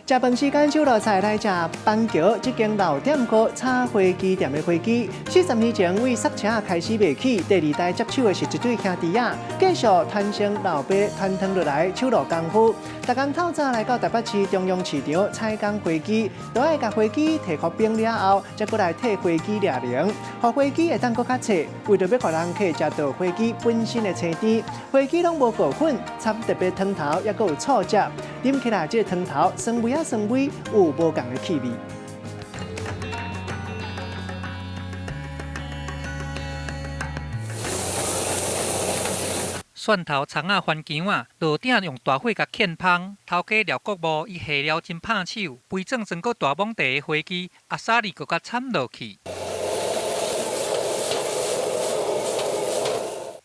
食饭时间就落菜来食板桥这间老店哥炒飞机店的飞机，40年前为塞车开始卖起，第二代接手的是一对兄弟仔，继续传承老爸传承落来手路功夫。逐工透早来到台北市中央市场采购飞机，都爱甲飞机摕去冰了后，再过来替飞机掠零，互飞机会当搁较脆。为着要互人客食到飞机本身的青甜，飞机拢无过粉，插特别汤头，也搁有醋汁，啉起来这个汤头酸味酸味，有无共的气味。蒜头、葱仔、番姜啊，落鼎用大火甲煸芳。头家廖国务伊下料真拍手，肥壮装个大网地的飞机，阿沙里搁甲掺落去。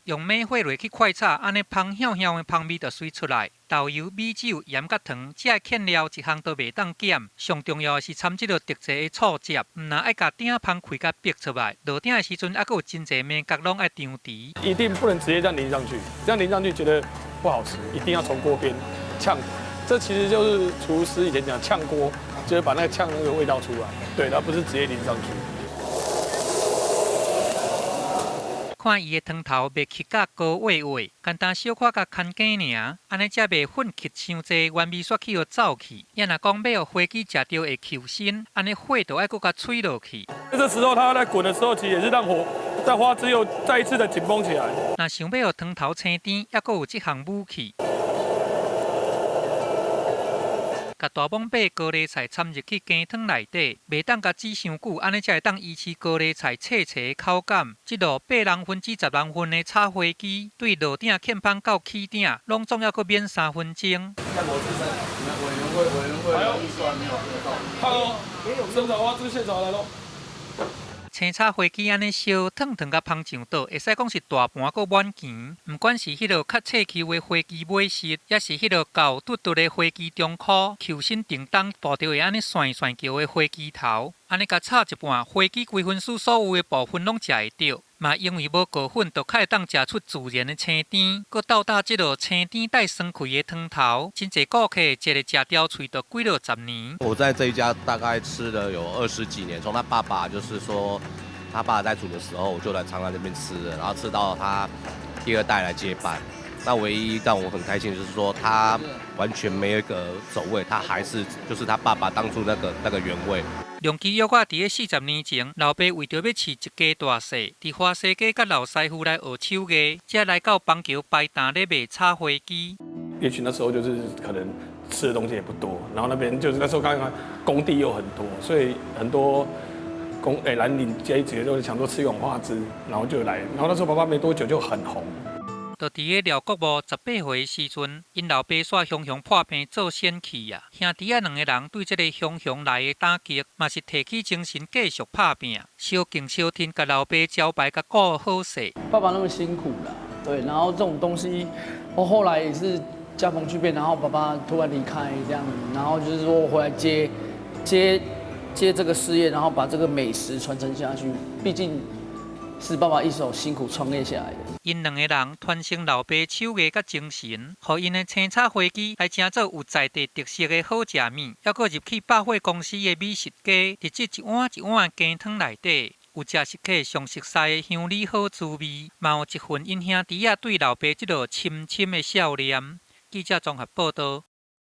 用米火落去快炒，安尼芳香香的芳味就随出来。豆油、米酒、盐甲糖，这个芡料一项都袂当减。上重要的是掺这个特chế的醋汁，唔若爱甲鼎芳开甲逼出来。落鼎的时阵，还佫有真侪面角拢爱张除。一定不能直接这样淋上去，这样淋上去觉得不好吃，一定要从锅边炝。这其实就是厨师以前讲炝锅，就是把那个炝那个味道出来。对，它不是直接淋上去。看伊的汤头袂起甲高滑滑，简单小可甲牵紧尔，安尼才袂粉起伤济，原味煞去互走去。也若讲要互飞机食到会求身，安尼火就爱搁甲吹落去。这时候它在滚的时候，其实也是让火在花枝又再一次的紧绷起来。若想要互汤头青甜，也搁有这项武器。甲大网把高丽菜掺入去羹汤内底，袂当甲煮伤久，安尼才会当维持高丽菜脆脆的口感。这路8人份至10人份的炒飞机，对落鼎炝芳到起鼎，拢总要搁煸3分钟。看哦，生炒花枝现炒来咯。青炒飞机安尼烧烫烫甲芳上倒，会使讲是大盘搁满钱。毋管是迄落较脆球的飞机尾饰，也是迄落厚嘟嘟的飞机中壳，球身叮当抱着会安尼旋旋叫的飞机头，安尼甲炒一半，飞机规分数所有的部分拢食会到。嘛，因为无过粉，就较会当食出自然的青甜，搁倒搭即落青甜带酸气的汤头，真侪顾客一个食掉嘴都几落10年。我在这一家大概吃了有20几年，从他爸爸就是说，他爸爸在煮的时候，我就来常来这边吃了，然后吃到他第2代来接班。那唯一让我很开心的就是说，他完全没有一个走味，他还是就是他爸爸当初那个原味。梁基约我伫40年前，老爸为着要饲一家大细，伫花西街甲老师傅来学手艺，才来到板桥摆摊咧卖炒飞机。也许那时候就是可能吃的东西也不多，然后那边就是那时候刚刚工地又很多，所以很多蓝领阶级就想说吃永化汁，然后就来，然后那时候爸爸没多久就很红。就伫个廖国务18岁时阵，因老爸煞雄雄破病做仙去啊。兄弟2个人对这个雄雄来的打击，嘛是提起精神继续拍拼，小敬小天，甲老爸招牌甲顾好势。爸爸那么辛苦啦，对，然后这种东西，我后来也是家逢巨变，然后爸爸突然离开这样，然后就是说我回来接这个事业，然后把这个美食传承下去，毕竟是爸爸一手辛苦创业下来的。因2个人传承老爸手艺甲精神，互因的青炒飞机来成做有在地特色的好食面，还佫入去百货公司的美食街，伫这一碗一碗的羹汤内底，有食食客上熟悉的乡里好滋味，嘛有一份因兄弟仔对老爸这落深深的笑脸。记者综合报道。